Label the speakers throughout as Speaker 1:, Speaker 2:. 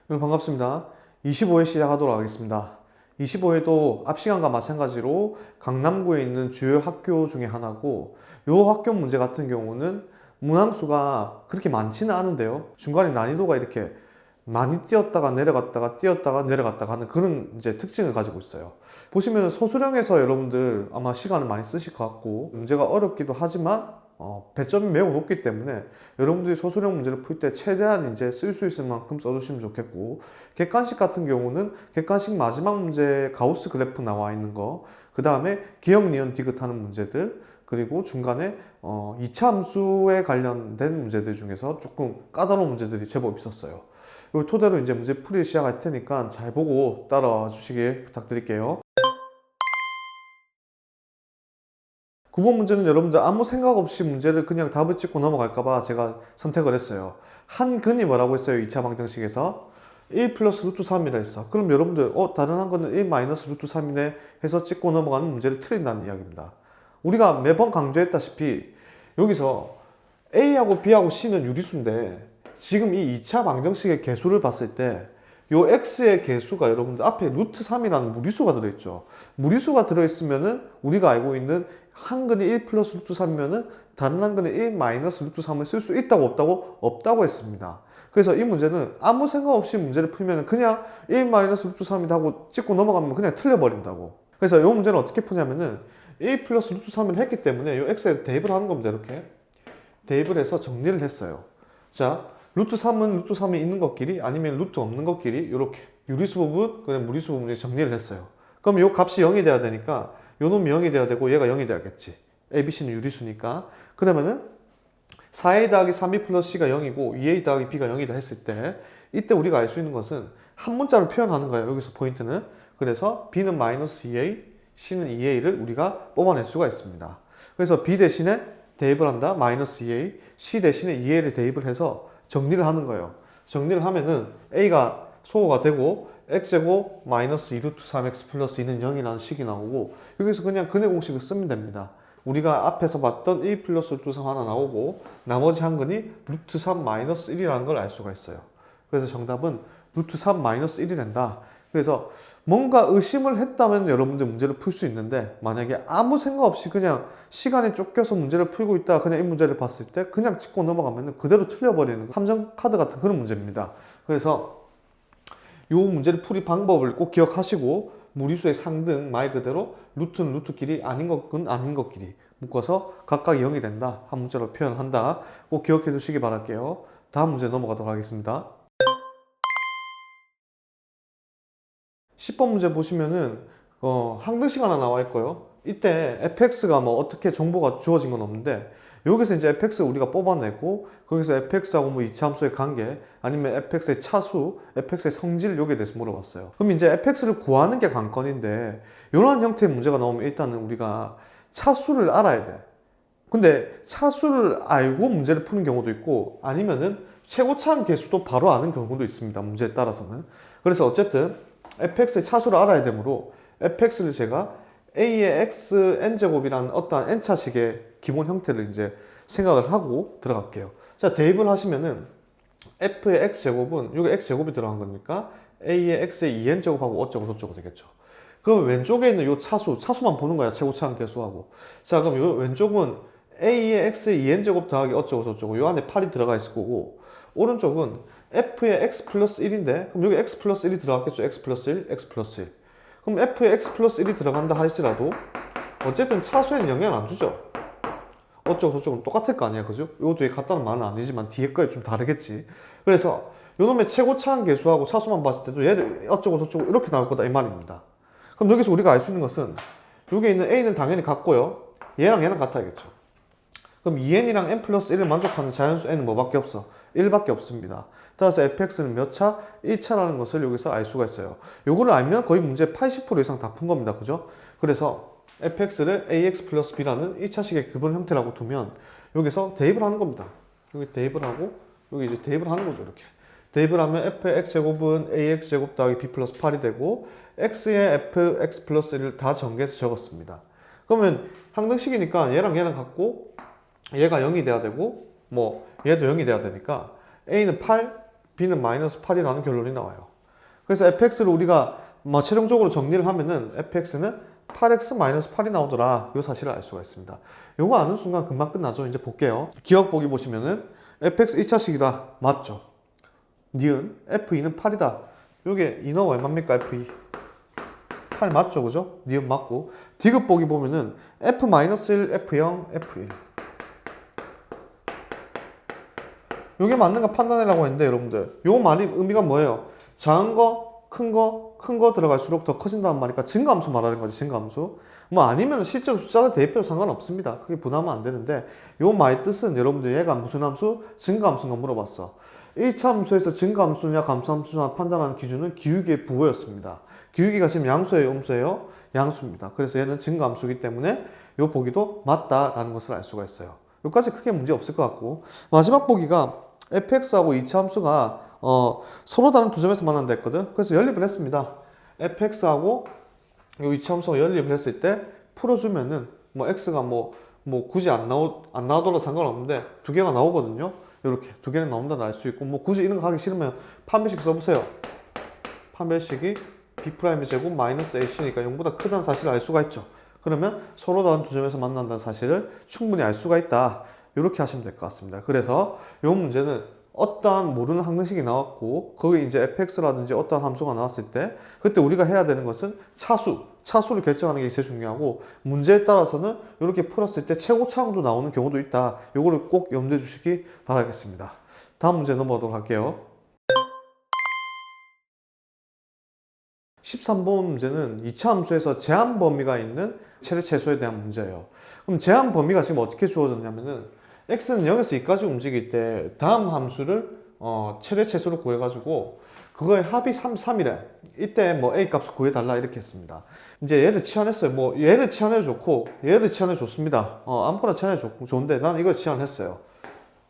Speaker 1: 반갑습니다. 25회 시작하도록 하겠습니다. 25회도 앞 시간과 마찬가지로 강남구에 있는 주요 학교 중에 하나고, 이 학교 문제 같은 경우는 문항수가 그렇게 많지는 않은데요. 중간에 난이도가 이렇게 많이 뛰었다가 내려갔다가 뛰었다가 내려갔다가 하는 그런 이제 특징을 가지고 있어요. 보시면 소수령에서 여러분들 아마 시간을 많이 쓰실 것 같고, 문제가 어렵기도 하지만 배점이 매우 높기 때문에 여러분들이 소수령 문제를 풀 때 최대한 이제 쓸 수 있을 만큼 써주시면 좋겠고, 객관식 같은 경우는 객관식 마지막 문제 가우스 그래프 나와 있는 거, 그 다음에 기억, 니은, 디귿 하는 문제들, 그리고 중간에 2차 함수에 관련된 문제들 중에서 조금 까다로운 문제들이 제법 있었어요. 이 토대로 이제 문제 풀이 시작할 테니까 잘 보고 따라와 주시길 부탁드릴게요. 9번 문제는 여러분들 아무 생각 없이 문제를 그냥 답을 찍고 넘어갈까봐 제가 선택을 했어요. 한근이 뭐라고 했어요? 2차 방정식에서 1 플러스 루트 3이라 했어. 그럼 여러분들 다른 한 거는 1 마이너스 루트 3이네 해서 찍고 넘어가는 문제를 틀린다는 이야기입니다. 우리가 매번 강조했다시피 여기서 A하고 B하고 C는 유리수인데, 지금 이 2차 방정식의 개수를 봤을 때 요 x의 개수가 여러분들 앞에 루트 3이라는 무리수가 들어있죠. 무리수가 들어있으면은 우리가 알고 있는 한근이 1 플러스 루트 3이면은 다른 한근이 1 마이너스 루트 3을 쓸 수 있다고 없다고? 없다고 했습니다. 그래서 이 문제는 아무 생각 없이 문제를 풀면 그냥 1 마이너스 루트 3이다 하고 찍고 넘어가면 그냥 틀려버린다고. 그래서 이 문제는 어떻게 푸냐면은 1 플러스 루트 3을 했기 때문에 이 x에 대입을 하는 겁니다. 이렇게 대입을 해서 정리를 했어요. 자, 루트 3은 루트 3이 있는 것끼리 아니면 루트 없는 것끼리 이렇게 유리수 부분, 그다음 무리수 부분에 정리를 했어요. 그럼 이 값이 0이 돼야 되니까 요 놈이 0이 돼야 되고 얘가 0이 돼야겠지. ABC는 유리수니까. 그러면은 4a 더하기 3b 플러스 c가 0이고 2a 더하기 b가 0이다 했을 때, 이때 우리가 알 수 있는 것은 한 문자로 표현하는 거예요. 여기서 포인트는. 그래서 b는 마이너스 2a, c는 2a를 우리가 뽑아낼 수가 있습니다. 그래서 b 대신에 대입을 한다. 마이너스 2a, c 대신에 2a를 대입을 해서 정리를 하는 거예요. 정리를 하면은 a가 소호가 되고 x제곱 마이너스 2루트 3x 플러스 2는 0이라는 식이 나오고, 여기서 그냥 근의 공식을 쓰면 됩니다. 우리가 앞에서 봤던 1 플러스 루트 3 하나 나오고 나머지 한 근이 루트 3 마이너스 1이라는 걸 알 수가 있어요. 그래서 정답은 루트 3 마이너스 1이 된다. 그래서 뭔가 의심을 했다면 여러분들 문제를 풀 수 있는데, 만약에 아무 생각 없이 그냥 시간에 쫓겨서 문제를 풀고 있다가 그냥 이 문제를 봤을 때 그냥 짚고 넘어가면 그대로 틀려버리는 함정 카드 같은 그런 문제입니다. 그래서 이 문제를 풀이 방법을 꼭 기억하시고, 무리수의 상등 말 그대로 루트는 루트끼리 아닌 것은 아닌 것끼리 묶어서 각각 0이 된다 한 문자로 표현한다. 꼭 기억해 두시기 바랄게요. 다음 문제 넘어가도록 하겠습니다. 10번 문제 보시면은 항등식 하나 나와 있고요. 이때 fx가 뭐 어떻게 정보가 주어진 건 없는데, 여기서 이제 fx 우리가 뽑아내고 거기서 fx하고 뭐 이차함수의 관계, 아니면 fx의 차수, fx의 성질 요게 대해서 물어봤어요. 그럼 이제 fx를 구하는 게 관건인데, 이런 형태의 문제가 나오면 일단은 우리가 차수를 알아야 돼. 근데 차수를 알고 문제를 푸는 경우도 있고, 아니면은 최고차항 계수도 바로 아는 경우도 있습니다. 문제에 따라서는. 그래서 어쨌든 fx의 차수를 알아야 되므로 fx를 제가 a의 x n제곱이라는 어떠한 n차식의 기본 형태를 이제 생각을 하고 들어갈게요. 자, 대입을 하시면은 f의 x제곱은 여기 x제곱이 들어간 거니까 a의 x의 2n제곱하고 어쩌고 저쩌고 되겠죠. 그럼 왼쪽에 있는 이 차수만 보는 거야. 최고차항 계수하고. 자, 그럼 이 왼쪽은 a의 x의 2n제곱 더하기 어쩌고 저쩌고 요 안에 8이 들어가 있을 거고, 오른쪽은 f의 x 플러스 1인데 그럼 여기 x 플러스 1이 들어갔겠죠. x 플러스 1, x 플러스 1. 그럼 f의 x 플러스 1이 들어간다 할지라도 어쨌든 차수에는 영향 안 주죠. 어쩌고 저쩌고는 똑같을 거 아니야, 그죠? 이것도 뒤에 같다는 말은 아니지만 뒤에 거에 좀 다르겠지. 그래서 요놈의 최고차항 계수하고 차수만 봤을 때도 얘를 어쩌고 저쩌고 이렇게 나올 거다 이 말입니다. 그럼 여기서 우리가 알 수 있는 것은 여기에 있는 a는 당연히 같고요. 얘랑 같아야겠죠. 그럼 2n이랑 n 플러스 1을 만족하는 자연수 n은 뭐밖에 없어? 1밖에 없습니다. 따라서 fx는 몇 차? 1차라는 것을 여기서 알 수가 있어요. 요거를 알면 거의 문제 80% 이상 다 푼 겁니다. 그죠? 그래서 fx를 ax 플러스 b라는 1차식의 기본 형태라고 두면 여기서 대입을 하는 겁니다. 여기 대입을 하고 여기 이제 대입을 하는 거죠. 이렇게. 대입을 하면 f의 x제곱은 ax제곱 더하기 b 플러스 8이 되고, x의 fx 플러스 1을 다 전개해서 적었습니다. 그러면 항등식이니까 얘랑 같고 얘가 0이 돼야 되고 뭐 얘도 0이 돼야 되니까 a는 8, b는 마이너스 8이라는 결론이 나와요. 그래서 fx를 우리가 뭐 최종적으로 정리를 하면은 fx는 8x 마이너스 8이 나오더라. 이 사실을 알 수가 있습니다. 요거 아는 순간 금방 끝나죠. 이제 볼게요. 기억 보기 보시면은 fx 2차식이다. 맞죠? 니은 f2는 8이다. 요게 인어가 얼마입니까? f2 8 맞죠? 그죠? 니은 맞고. 디귿 보기 보면은 f-1, f0, f1 요게 맞는가 판단해라고 했는데 여러분들 요 말이 의미가 뭐예요? 작은 거, 큰 거 들어갈수록 더 커진다는 말이니까 증가함수 말하는 거지. 증가함수. 뭐 아니면 실제로 숫자를 대입해도 상관없습니다. 그게 분하면 안 되는데 요 말의 뜻은 여러분들 얘가 무슨 함수? 증가함수인가 물어봤어. 1차 함수에서 증가함수냐 감소함수냐 판단하는 기준은 기울기의 부호였습니다. 기울기가 지금 양수예요, 음수예요? 양수입니다. 그래서 얘는 증가함수이기 때문에 요 보기도 맞다라는 것을 알 수가 있어요. 여기까지 크게 문제 없을 것 같고 마지막 보기가 fx하고 2차 함수가 서로 다른 두 점에서 만난다 했거든. 그래서 연립을 했습니다. fx하고 요 2차 함수가 연립을 했을 때 풀어주면은 뭐 x가 뭐 굳이 안 나오더라도 상관없는데 두 개가 나오거든요. 이렇게 두 개는 나온다는 알 수 있고 뭐 굳이 이런 거 하기 싫으면 판별식 써보세요. 판별식이 b'의 제곱 마이너스 ac니까 0보다 크다는 사실을 알 수가 있죠. 그러면 서로 다른 두 점에서 만난다는 사실을 충분히 알 수가 있다. 이렇게 하시면 될 것 같습니다. 그래서 이 문제는 어떠한 모르는 항등식이 나왔고 거기에 이제 fx라든지 어떠한 함수가 나왔을 때 그때 우리가 해야 되는 것은 차수를 결정하는 게 제일 중요하고 문제에 따라서는 이렇게 풀었을 때 최고차항도 나오는 경우도 있다. 이거를 꼭 염두해 주시기 바라겠습니다. 다음 문제 넘어가도록 할게요. 13번 문제는 2차 함수에서 제한 범위가 있는 최대 최소에 대한 문제예요. 그럼 제한 범위가 지금 어떻게 주어졌냐면은 x는 0에서 2까지 움직일 때 다음 함수를 최대 최소로 구해가지고 그거의 합이 3이래. 이때 뭐 a 값을 구해달라 이렇게 했습니다. 이제 얘를 치환했어요. 뭐 얘를 치환해 좋고 얘를 치환해 좋습니다. 아무거나 치환해 좋고 좋은데 난 이걸 치환했어요.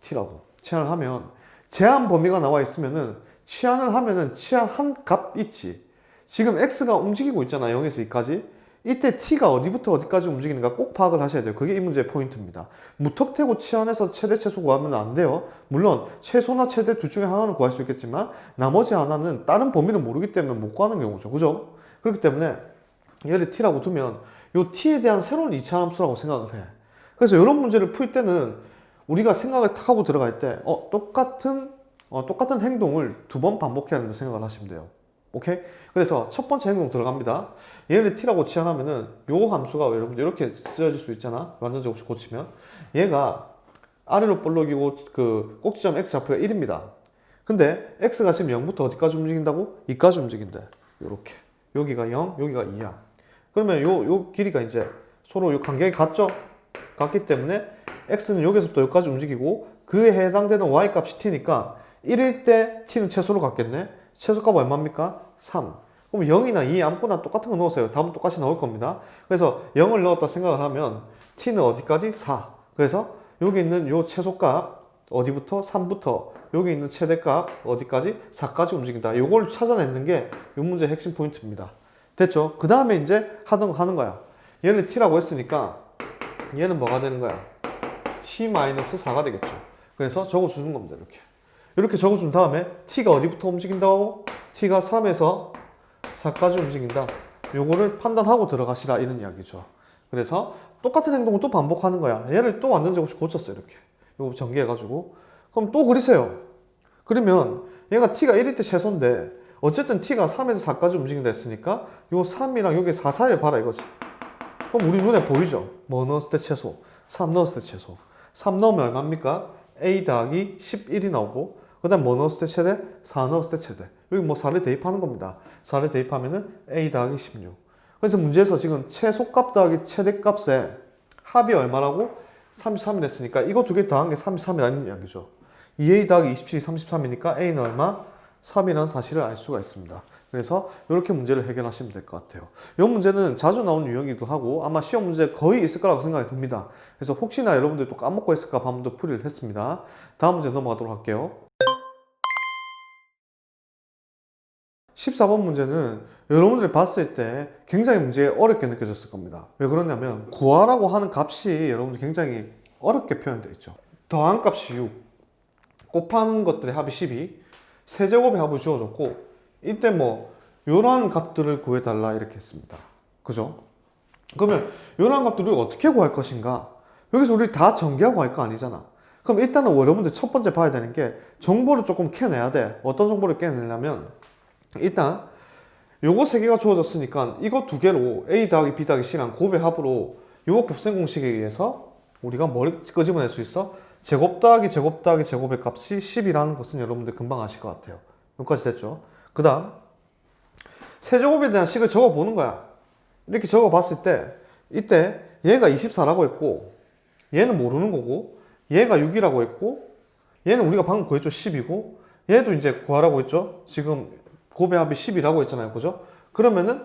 Speaker 1: t라고. 치환을 하면 제한 범위가 나와 있으면은 치환을 하면은 치환한 값 있지. 지금 x가 움직이고 있잖아. 0에서 2까지. 이때 t가 어디부터 어디까지 움직이는가 꼭 파악을 하셔야 돼요. 그게 이 문제의 포인트입니다. 무턱대고 치환해서 최대 최소 구하면 안 돼요. 물론 최소나 최대 둘 중에 하나는 구할 수 있겠지만 나머지 하나는 다른 범위를 모르기 때문에 못 구하는 경우죠. 그죠? 그렇기 때문에 얘를 t라고 두면 이 t에 대한 새로운 2차 함수라고 생각을 해. 그래서 이런 문제를 풀 때는 우리가 생각을 탁 하고 들어갈 때 똑같은 행동을 두 번 반복해야 된다 생각을 하시면 돼요. 오케이? 그래서 첫 번째 행동 들어갑니다. 얘를 t라고 치환하면은 요 함수가 여러분들 이렇게 쓰여질 수 있잖아. 완전적 없이 고치면 얘가 아래로 볼록이고 그 꼭지점 x 좌표가 1입니다. 근데 x가 지금 0부터 어디까지 움직인다고? 2까지 움직인대. 요렇게. 여기가 0, 여기가 2야. 그러면 요 길이가 이제 서로 요 간격이 같죠? 같기 때문에 x는 여기서부터 여기까지 움직이고 그에 해당되는 y 값이 t니까 1일 때 t는 최소로 갔겠네. 최소값 얼마입니까? 3. 그럼 0이나 2 아무거나 똑같은 거 넣으세요. 답은 똑같이 나올 겁니다. 그래서 0을 넣었다 생각을 하면 t는 어디까지? 4. 그래서 여기 있는 요 최소값 어디부터? 3부터 여기 있는 최대값 어디까지? 4까지 움직인다. 요걸 찾아내는 게 요 문제의 핵심 포인트입니다. 됐죠? 그 다음에 이제 하던 거 하는 거야. 얘를 t라고 했으니까 얘는 뭐가 되는 거야? t-4가 되겠죠. 그래서 적어주는 겁니다. 이렇게 적어준 다음에 t가 어디부터 움직인다고? t가 3에서 4까지 움직인다. 요거를 판단하고 들어가시라 이런 이야기죠. 그래서 똑같은 행동을 또 반복하는 거야. 얘를 또 완전적 없이 고쳤어요. 이렇게. 요거 전개해가지고. 그럼 또 그리세요. 그러면 얘가 t가 1일 때 최소인데 어쨌든 t가 3에서 4까지 움직인다 했으니까 요 3이랑 여기 4 사이를 봐라 이거지. 그럼 우리 눈에 보이죠? 뭐 넣었을 때 최소? 3 넣었을 때 최소. 3 넣으면 얼마입니까? a 더하기 11이 나오고 그 다음 뭐 넣었을 때 최대? 4 넣었을 때 최대. 여기 뭐 4를 대입하는 겁니다. 4를 대입하면은 a 더하기 16. 그래서 문제에서 지금 최소값 더하기 최대값의 합이 얼마라고? 33이 됐으니까 이거 두 개 더한 게 33이라는 이야기죠. 2a 더하기 27이 33이니까 a는 얼마? 3이라는 사실을 알 수가 있습니다. 그래서 이렇게 문제를 해결하시면 될 것 같아요. 이 문제는 자주 나오는 유형이기도 하고 아마 시험 문제 거의 있을 거라고 생각이 듭니다. 그래서 혹시나 여러분들이 또 까먹고 있을까 봐 한번 더 풀이를 했습니다. 다음 문제 넘어가도록 할게요. 14번 문제는 여러분들이 봤을 때 굉장히 문제에 어렵게 느껴졌을 겁니다. 왜 그러냐면 구하라고 하는 값이 여러분들 굉장히 어렵게 표현되어 있죠. 더한 값이 6, 곱한 것들의 합이 12, 세제곱의 합을 주어줬고 이때 뭐 요런 값들을 구해달라 이렇게 했습니다. 그죠? 그러면 요런 값들을 어떻게 구할 것인가? 여기서 우리 다 전개하고 할 거 아니잖아. 그럼 일단은 여러분들 첫 번째 봐야 되는 게 정보를 조금 캐내야 돼. 어떤 정보를 캐내냐면 일단 요거 세 개가 주어졌으니까 이거 두 개로 A 더하기 B 더하기 C랑 곱의 합으로 요거 곱셈 공식에 의해서 우리가 뭘 끄집어낼 수 있어? 제곱 더하기 제곱 더하기 제곱의 값이 10이라는 것은 여러분들 금방 아실 것 같아요. 여기까지 됐죠? 그 다음 세제곱에 대한 식을 적어보는 거야. 이렇게 적어봤을 때 이때 얘가 24라고 했고 얘는 모르는 거고 얘가 6이라고 했고 얘는 우리가 방금 구했죠 10이고 얘도 이제 구하라고 했죠. 지금 곱의 합이 10이라고 했잖아요. 그죠? 그러면은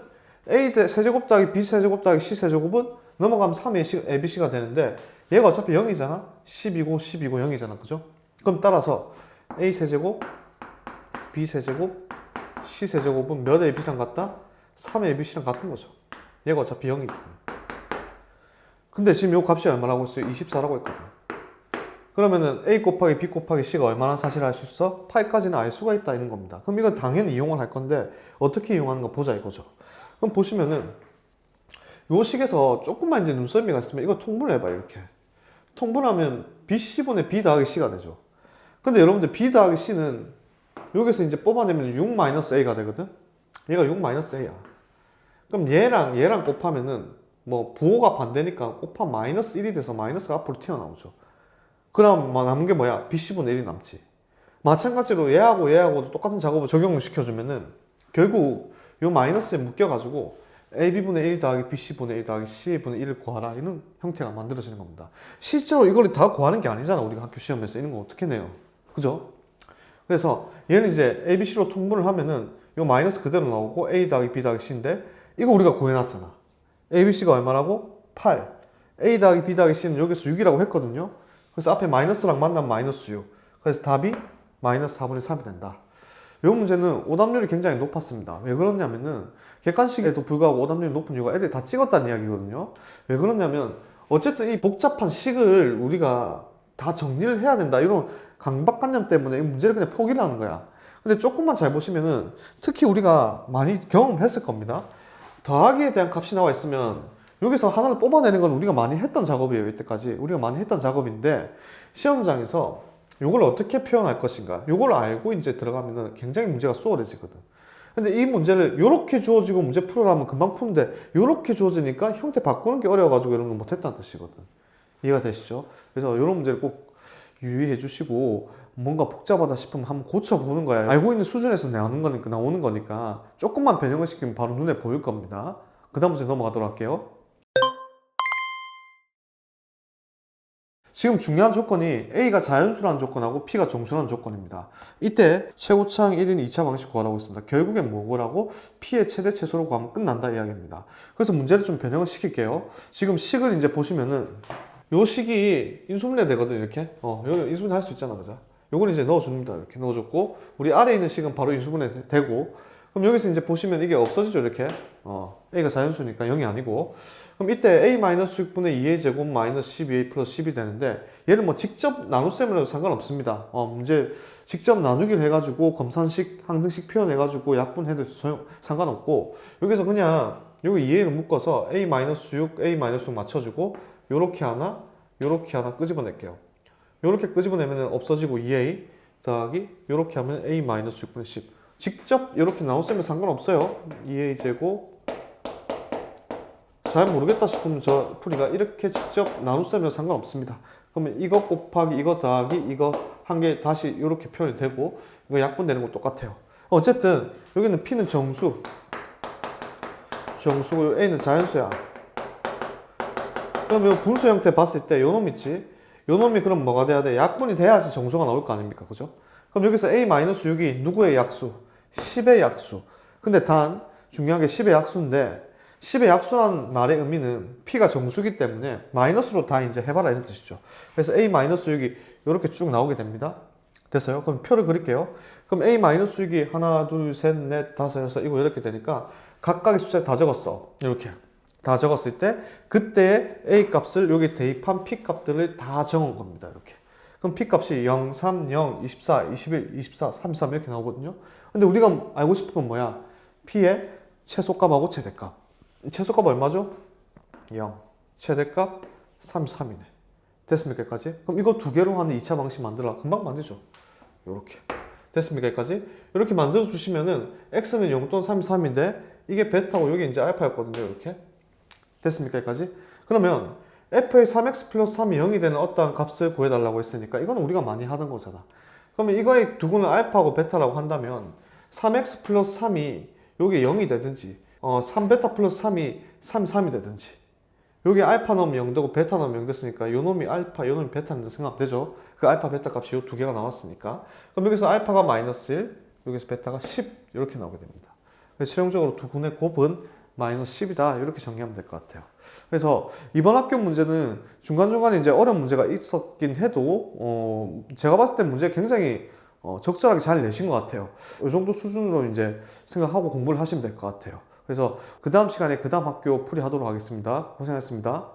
Speaker 1: A 세제곱 더하기 B 세제곱 더하기 C 세제곱은 넘어가면 3의 ABC가 되는데 얘가 어차피 0이잖아. 10이고 10이고 0이잖아. 그죠? 그럼 따라서 A 세제곱 B 세제곱 C 세제곱은 몇 ABC랑 같다? 3의 ABC랑 같은 거죠. 얘가 어차피 0이기. 근데 지금 요 값이 얼마라고 했어요? 24라고 했거든. 그러면은 A 곱하기 B 곱하기 C가 얼마나 사실을 알 수 있어? 8까지는 알 수가 있다 이런 겁니다. 그럼 이건 당연히 이용을 할 건데 어떻게 이용하는가 보자 이거죠. 그럼 보시면은 요 식에서 조금만 이제 눈썰미가 있으면 이거 통분을 해봐요. 이렇게 통분하면 BC분의 B 더하기 C가 되죠. 근데 여러분들 B 더하기 C는 여기서 이제 뽑아내면 6-A가 되거든. 얘가 6-A야. 그럼 얘랑 곱하면은 뭐 부호가 반대니까 곱하면 -1이 돼서 마이너스가 앞으로 튀어나오죠. 그럼 남은 게 뭐야? BC분의 1이 남지. 마찬가지로 얘하고도 똑같은 작업을 적용을 시켜주면은 결국 요 마이너스에 묶여가지고 AB분의 1 더하기 BC분의 1 더하기 C분의 1을 구하라 이런 형태가 만들어지는 겁니다. 실제로 이걸 다 구하는 게 아니잖아. 우리가 학교 시험에서 이런 거 어떻게 내요? 그죠? 그래서 얘는 이제 ABC로 통분을 하면은 요 마이너스 그대로 나오고 A 더하기 B 더하기 C인데 이거 우리가 구해놨잖아. ABC가 얼마라고? 8. A 더하기 B 더하기 C는 여기서 6이라고 했거든요. 그래서 앞에 마이너스랑 만나면 마이너스 6. 그래서 답이 마이너스 4분의 3이 된다. 이 문제는 오답률이 굉장히 높았습니다. 왜 그러냐면은 객관식에도 불구하고 오답률이 높은 이유가 애들이 다 찍었다는 이야기거든요. 왜 그러냐면 어쨌든 이 복잡한 식을 우리가 다 정리를 해야 된다. 이런 강박관념 때문에 이 문제를 그냥 포기를 하는 거야. 근데 조금만 잘 보시면은 특히 우리가 많이 경험했을 겁니다. 더하기에 대한 값이 나와 있으면 여기서 하나를 뽑아내는 건 우리가 많이 했던 작업이에요. 이때까지 우리가 많이 했던 작업인데 시험장에서 이걸 어떻게 표현할 것인가 이걸 알고 이제 들어가면 굉장히 문제가 수월해지거든. 근데 이 문제를 이렇게 주어지고 문제 풀으라면 금방 푸는데 이렇게 주어지니까 형태 바꾸는 게 어려워가지고 이런 걸 못했다는 뜻이거든. 이해가 되시죠? 그래서 이런 문제를 꼭 유의해 주시고 뭔가 복잡하다 싶으면 한번 고쳐보는 거야. 알고 있는 수준에서 나오는 거니까 조금만 변형을 시키면 바로 눈에 보일 겁니다. 그 다음 문제 넘어가도록 할게요. 지금 중요한 조건이 A가 자연수라는 조건하고 P가 정수라는 조건입니다. 이때 최고차항 1인 2차 방식 구하라고 했습니다. 결국엔 뭐라고? P의 최대 최소로 구하면 끝난다 이야기입니다. 그래서 문제를 좀 변형을 시킬게요. 지금 식을 이제 보시면은 요 식이 인수분해 되거든 이렇게. 인수분해 할 수 있잖아, 그죠? 요걸 이제 넣어줍니다. 이렇게 넣어줬고 우리 아래에 있는 식은 바로 인수분해 되고 그럼 여기서 이제 보시면 이게 없어지죠 이렇게. A가 자연수니까 0이 아니고 그럼 이때 A-6분의 2A 제곱 마이너스 12A 플러스 10이 되는데 얘를 뭐 직접 나눗셈을 해도 상관없습니다. 문제 직접 나누기를 해가지고 검산식, 항등식 표현해가지고 약분해도 상관없고 여기서 그냥 여기 2A를 묶어서 A-6, A-6 맞춰주고 요렇게 하나 끄집어낼게요. 요렇게 끄집어내면 없어지고 2A 더하기 요렇게 하면 A-6분의 10 직접 이렇게 나눗셈에 상관없어요. 2A 제곱 잘 모르겠다 싶으면 저 풀이가 이렇게 직접 나눗셈에 상관없습니다. 그러면 이거 곱하기 이거 더하기 이거 한 개 다시 이렇게 표현이 되고 이거 약분되는 거 똑같아요. 어쨌든 여기는 P는 정수고 A는 자연수야. 그럼 이 분수 형태 봤을 때 요 놈 있지? 요 놈이 그럼 뭐가 돼야 돼? 약분이 돼야지 정수가 나올 거 아닙니까? 그죠? 그럼 여기서 A-6이 누구의 약수? 10의 약수. 근데 단 중요한 게 10의 약수인데 10의 약수란 말의 의미는 P가 정수기 때문에 마이너스로 다 이제 해봐라 이런 뜻이죠. 그래서 A-6이 이렇게 쭉 나오게 됩니다. 됐어요? 그럼 표를 그릴게요. 그럼 A-6이 하나, 둘, 셋, 넷, 다섯, 여섯 이거 이렇게 되니까 각각의 숫자를 다 적었어. 이렇게. 다 적었을 때 그때의 A 값을 여기 대입한 P 값들을 다 적은 겁니다. 이렇게. 그럼 P값이 0, 3, 0, 24, 21, 24, 33 이렇게 나오거든요. 근데 우리가 알고 싶은 건 뭐야? P의 최소값하고 최대값. 최소값 얼마죠? 0. 최대값 33이네. 됐습니까? 여기까지? 그럼 이거 두 개로 하는 2차 방식 만들어. 금방 만들죠. 요렇게. 됐습니까? 여기까지? 이렇게 만들어 주시면은 X는 0 또는 33인데 이게 베타고 여기 이제 알파였거든요. 이렇게. 됐습니까? 여기까지? 그러면 F의 3X 플러스 3이 0이 되는 어떠한 값을 구해달라고 했으니까 이거는 우리가 많이 하던 거잖아. 그러면 이거의 두고는 알파고 베타라고 한다면 3X 플러스 3이 여기 0이 되든지 3베타 플러스 3이 3이 되든지 여기 알파 넣으면 0 되고 베타 넣으면 0 됐으니까 요 놈이 알파, 요 놈이 베타인데 생각하면 되죠. 그 알파, 베타 값이 요 두 개가 나왔으니까. 그럼 여기서 알파가 마이너스 1, 여기서 베타가 10 이렇게 나오게 됩니다. 그래서 최종적으로 두 군의 곱은 마이너스 10이다 이렇게 정리하면 될 것 같아요. 그래서 이번 학교 문제는 중간중간에 이제 어려운 문제가 있었긴 해도 제가 봤을 때 문제 굉장히 적절하게 잘 내신 것 같아요. 이 정도 수준으로 이제 생각하고 공부를 하시면 될 것 같아요. 그래서 그 다음 시간에 그 다음 학교 풀이하도록 하겠습니다. 고생하셨습니다.